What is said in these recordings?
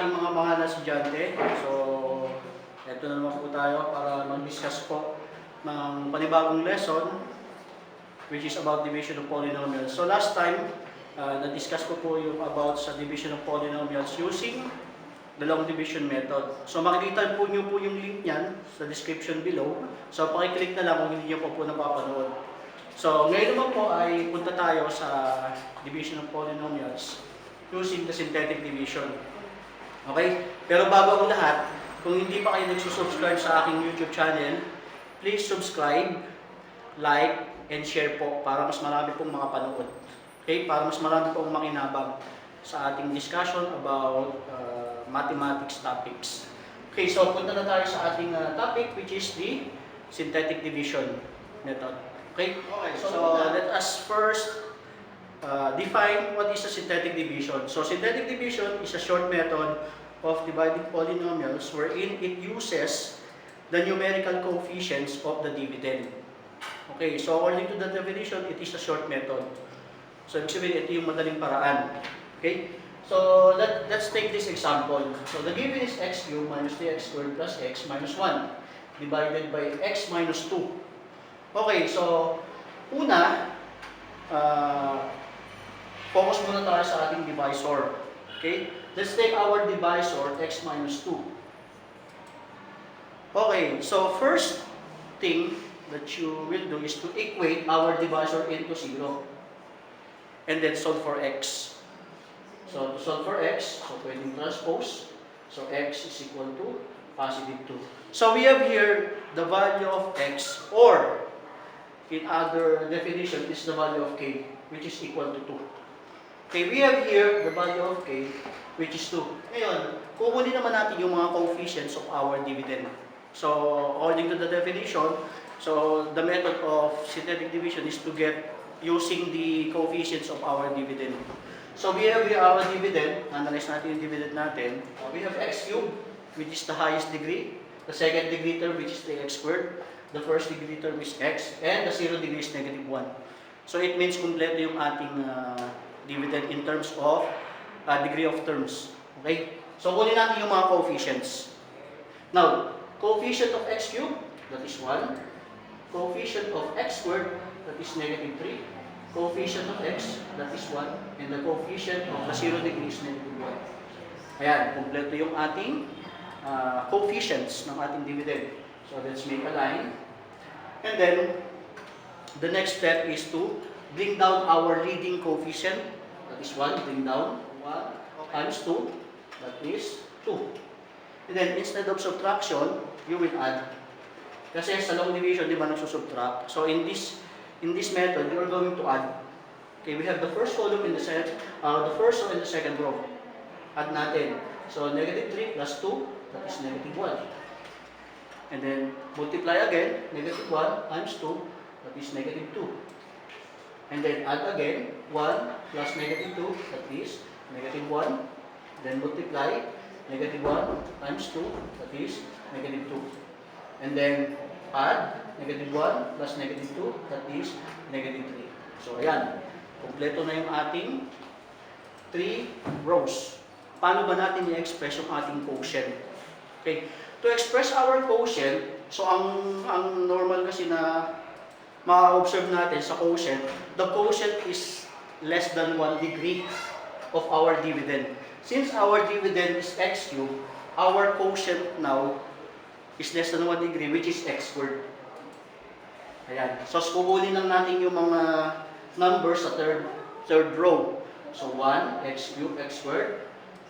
aking mga mahal na estudyante. So, eto na naman po tayo para mag-discuss po ng panibagong lesson which is about division of polynomials. So last time, na-discuss ko po yung about sa division of polynomials using the long division method. So makikita po nyo po yung link niyan sa description below. So pakiclick na lang kung hindi nyo po napapanood. So ngayon naman po ay punta tayo sa division of polynomials using the synthetic division. Okay? Pero bago ang lahat, kung hindi pa kayo nagsusubscribe sa aking YouTube channel, please subscribe, like, and share po para mas marami pong makapanood. Okay? Para mas marami pong makinabang sa ating discussion about mathematics topics. Okay, so punta na tayo sa ating topic which is the synthetic division method. Okay? So let us first define what is a synthetic division. So synthetic division is a short method of dividing polynomials wherein it uses the numerical coefficients of the dividend. Okay, so according to the definition, it is a short method. So ibig sabihin, ito yung madaling paraan. Okay? So let's take this example. So the given is x cubed minus 3x squared plus x minus 1 divided by x minus 2. Okay, so una, focus muna tayo sa ating divisor. Okay? Let's take our divisor, x minus 2. Okay, so first thing that you will do is to equate our divisor into 0. And then solve for x. So to solve for x, so pwedeng transpose. So x is equal to positive 2. So we have here the value of x, or in other definition is the value of k, which is equal to 2. Okay, we have here the value of k, which is 2. Ngayon, kukunin naman natin yung mga coefficients of our dividend. So, according to the definition, so the method of synthetic division is to get using the coefficients of our dividend. So, we have here our dividend. Analyze natin yung dividend natin. We have x cubed, which is the highest degree. The second degree term, which is 3x squared. The first degree term is x. And the 0 degree is negative 1. So, it means kompleto yung ating dividend in terms of degree of terms. Okay? So, kunin natin yung mga coefficients. Now, coefficient of x cubed, that is 1. Coefficient of x squared, that is negative 3. Coefficient of x, that is 1. And the coefficient of the 0 degree is negative 1. Ayan, kompleto yung ating coefficients ng ating dividend. So, let's make a line. And then, the next step is to bring down our leading coefficient. That is 1. Bring down 1 times 2. That is 2. And then, instead of subtraction, you will add. Kasi sa long division, di ba nagsusubtract? So, in this method, you are going to add. Okay, we have the first column in the first row and the second row. Add natin. So, negative 3 plus 2, that is negative 1. And then, multiply again, negative 1 times 2, that is negative 2. And then, add again, 1 plus negative 2, that is negative 1. Then, multiply, negative 1 times 2, that is negative 2. And then, add, negative 1 plus negative 2, that is negative 3. So, ayan. Kompleto na yung ating 3 rows. Paano ba natin i-express yung ating quotient? Okay. To express our quotient, so ang normal kasi na ma-observe natin sa quotient, the quotient is less than 1 degree of our dividend. Since our dividend is x cubed, our quotient now is less than 1 degree, which is x squared. Ayan. So, kukunin lang natin yung mga numbers sa third row. So, 1, x cubed, x squared,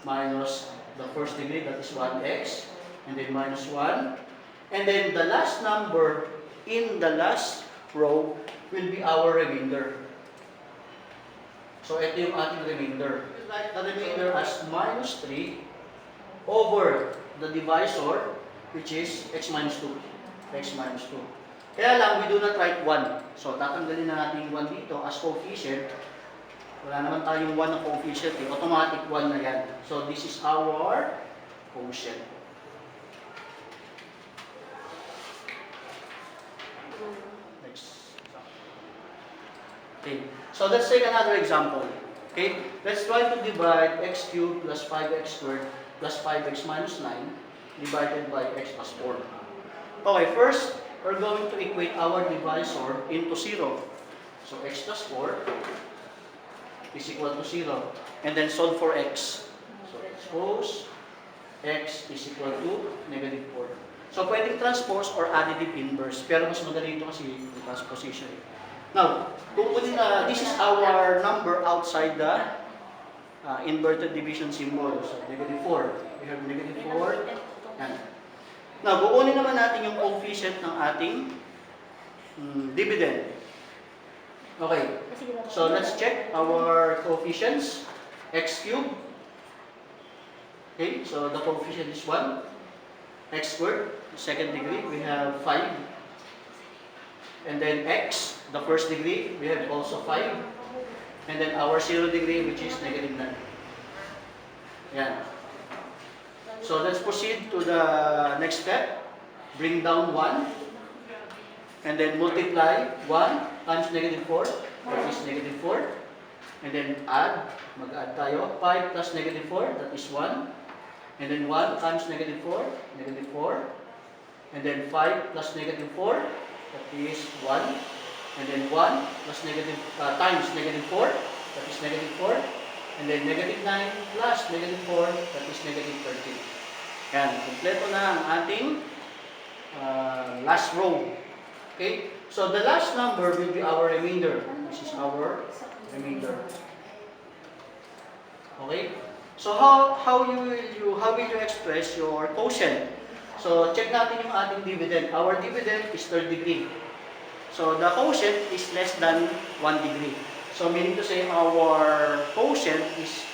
minus the first degree, that is 1x, and then minus 1. And then, the last number in the last row will be our remainder. So, ito yung ating remainder. Like the remainder as minus 3 over the divisor, which is x minus 2. X minus 2. Kaya lang, we do not write 1. So, tatanggalin na natin yung 1 dito as coefficient. Wala naman tayong 1 na coefficient. Automatic 1 na yan. So, this is our quotient. Next. Okay. So, let's take another example. Okay, let's try to divide x cubed plus 5x squared plus 5x minus 9 divided by x plus 4. Okay, first, we're going to equate our divisor into 0. So x plus 4 is equal to 0. And then solve for x. So suppose x is equal to negative 4. So pwedeng transpose or additive inverse. Pero mas madali ito kasi yung transposition. Now, kukunin na, this is our number outside the inverted division symbol. So negative 4. We have negative 4. Yan. Now, kukunin naman natin yung coefficient ng ating dividend. Okay. So let's check our coefficients. X cubed. Okay, so the coefficient is 1. X squared, second degree, we have 5. And then x, the first degree, we have also 5. And then our 0 degree, which is negative 9. Yan. So let's proceed to the next step. Bring down 1. And then multiply 1 times negative 4, that is negative 4. And then add, mag-add tayo, 5 plus negative 4, that is 1. And then 1 times negative 4, negative 4. And then 5 plus negative 4, that is 1. And then 1 plus negative, times negative 4, that is negative 4. And then negative 9 plus negative 4, that is negative 13. Yan, kompleto na ang ating last row. Okay? So the last number will be our remainder. This is our remainder. Okay? So how will you express your quotient? So check natin yung ating dividend. Our dividend is third degree. So the quotient is less than 1 degree. So meaning to say our quotient is,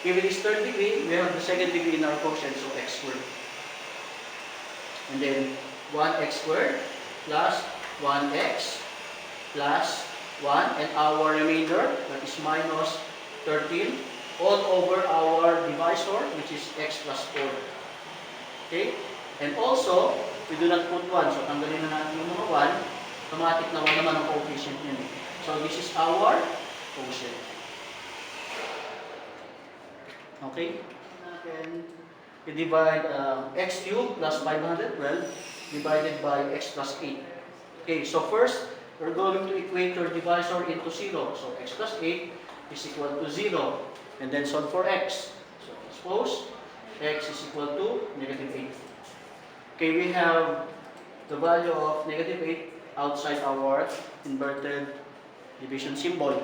if it is third degree, we have the second degree in our quotient, so x squared. And then 1x squared plus 1x plus 1, and our remainder, that is minus 13, all over our divisor, which is x plus 4. Okay? And also, we do not put 1. So, tanggalin na natin yung mga 1. Automatic na 1 naman ang coefficient yun. So, this is our quotient. Okay? Natin i-divide x cubed plus 512 divided by x plus 8. Okay, so first, we're going to equate your divisor into 0. So, x plus 8 is equal to 0. And then solve for x. So, suppose x is equal to negative 8. Okay, we have the value of negative 8 outside our inverted division symbol.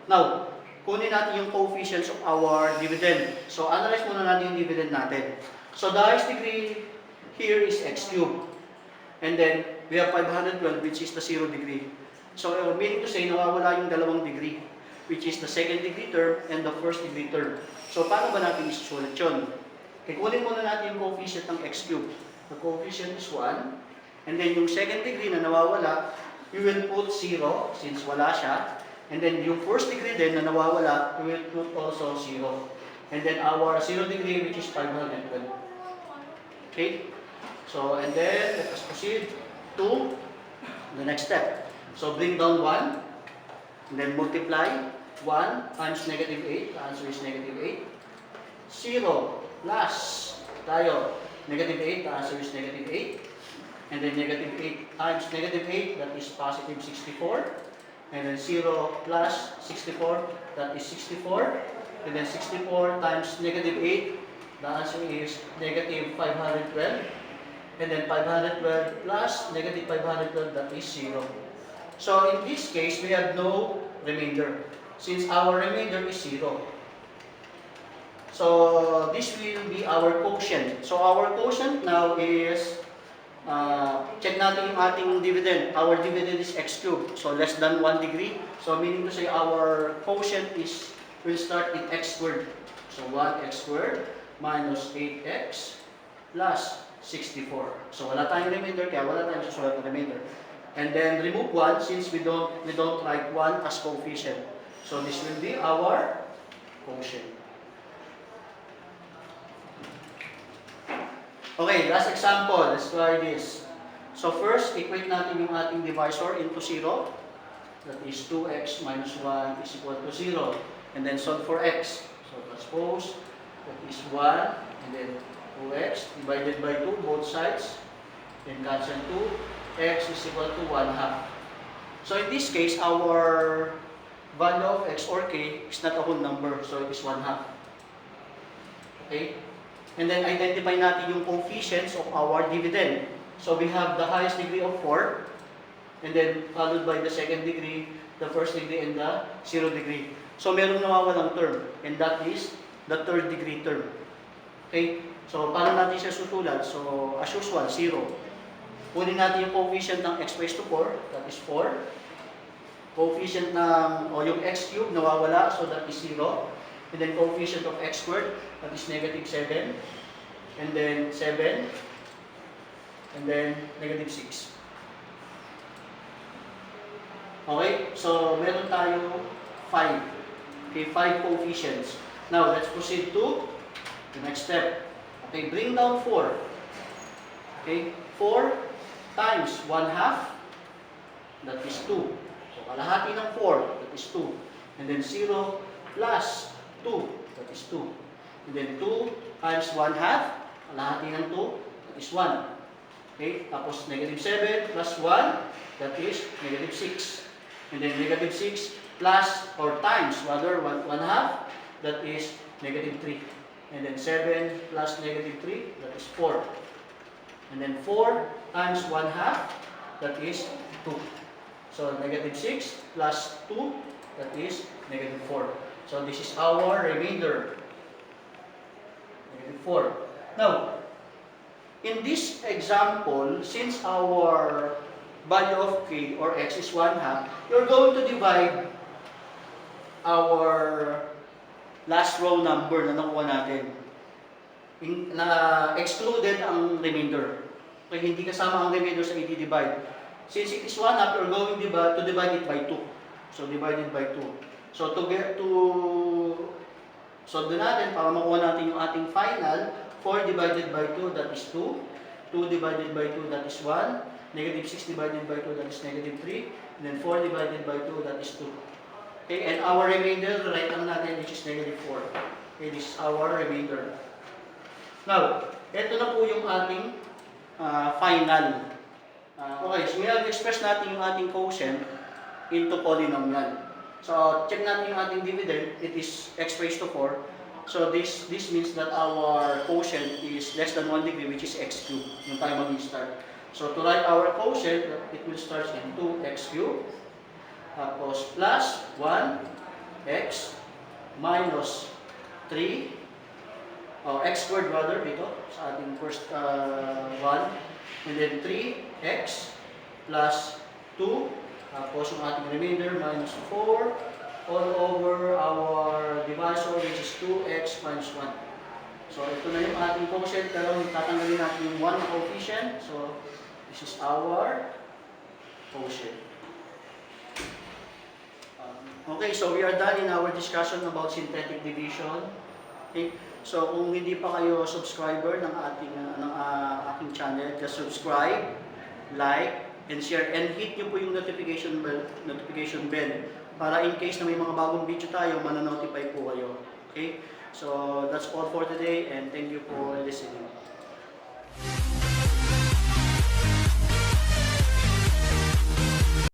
Now, kunin natin yung coefficients of our dividend. So, analyze muna natin yung dividend natin. So, the highest degree here is x cubed. And then, we have 512, which is the 0 degree. So, meaning to say, nawawala yung dalawang degree, which is the second degree term and the first degree term. So, paano ba natin isusulat yun? Okay, kunin muna natin yung coefficient ng x cubed. The coefficient is 1. And then, yung second degree na nawawala, you will put 0 since wala siya. And then, yung first degree din na nawawala, you will put also 0. And then, our 0 degree, which is 512. Okay? So, and then, let us proceed to the next step. So, bring down 1. And then, multiply 1 times negative 8. The answer is negative 8. 0 plus tayo. Negative 8. The answer is negative 8. And then, negative 8 times negative 8. That is positive 64. And then 0 plus 64, that is 64. And then 64 times negative 8, the answer is negative 512. And then 512 plus negative 512, that is 0. So in this case, we have no remainder, since our remainder is 0. So this will be our quotient. So our quotient now is, check natin yung ating dividend. Our dividend is x cubed, so less than 1 degree. So meaning to say our quotient is, will start in x squared. So 1x squared minus 8x plus 64. So wala tayong remainder, kaya wala tayong susulat na remainder. And then remove 1 since we don't write 1 as coefficient. So this will be our quotient. Okay, last example. Let's try this. So first, equate natin yung ating divisor into 0. That is 2x minus 1 is equal to 0. and then solve for x. So transpose, that is 1, and then 2x divided by 2, both sides, then cancel 2, x is equal to 1/2. So in this case, our value of x or k is not a whole number, so it is 1/2. Okay? And then identify natin yung coefficients of our dividend. So we have the highest degree of 4, and then followed by the second degree, the first degree, and the 0 degree. So meron nawawalang term, and that is the third degree term. Okay? So paano natin siya susulat? So as usual, 0. Kunin natin yung coefficient ng x raised to 4, that is 4. Coefficient ng, o yung x cube, nawawala, so that is 0. And then coefficient of x squared, that is negative 7. And then 7. And then negative 6. Okay? So meron tayo 5. Okay, 5 coefficients. Now, let's proceed to the next step. Okay, bring down 4. Okay, 4 times 1/2, that is 2. So, kalahati ng 4, that is 2. And then 0 plus 2, that is 2. And then 2 times 1/2, kalahati ng 2, that is 1. Okay, tapos negative 7 plus 1, that is negative 6. And then negative 6 plus, or times, rather, 1/2, that is negative 3. And then 7 plus negative 3, that is 4. And then 4 times 1/2, that is 2. So negative 6 plus 2, that is negative 4. So this is our remainder. Negative 4. Now, in this example, since our value of k or x is 1/2, you're going to divide our last row number na nakuha natin. Na excluded ang remainder. Kaya hindi kasama ang remainder sa i-divide. Since it is 1/2, you're going to divide it by 2. So divided by 2. So solve natin para makuha natin yung ating final. 4 divided by 2, that is 2. 2 divided by 2, that is 1. Negative 6 divided by 2, that is negative 3. And then 4 divided by 2, that is 2. Okay, and our remainder, write lang natin, which is negative 4. Okay, this is our remainder. Now, ito na po yung ating final. Okay, so express natin yung ating quotient into polynomial. So, check natin yung ating dividend. It is x raised to 4. So, this means that our quotient is less than 1 degree, which is x cubed, yung tayo mag-start. So, to write our quotient, it will start in 2x cubed, tapos plus 1x minus 3, or x squared rather, dito, sa ating first 1, and then 3x plus 2, tapos yung ating remainder minus 4, all over our divisor, which is 2x minus 1. So, ito na yung ating quotient, pero tatanggalin natin yung 1 coefficient. So, this is our quotient. Okay, so we are done in our discussion about synthetic division. Okay, so kung hindi pa kayo subscriber ng aking channel, just subscribe, like, and share, and hit nyo po yung notification bell para in case na may mga bagong video tayo, mananotify po kayo. Okay, so that's all for today, and thank you for listening.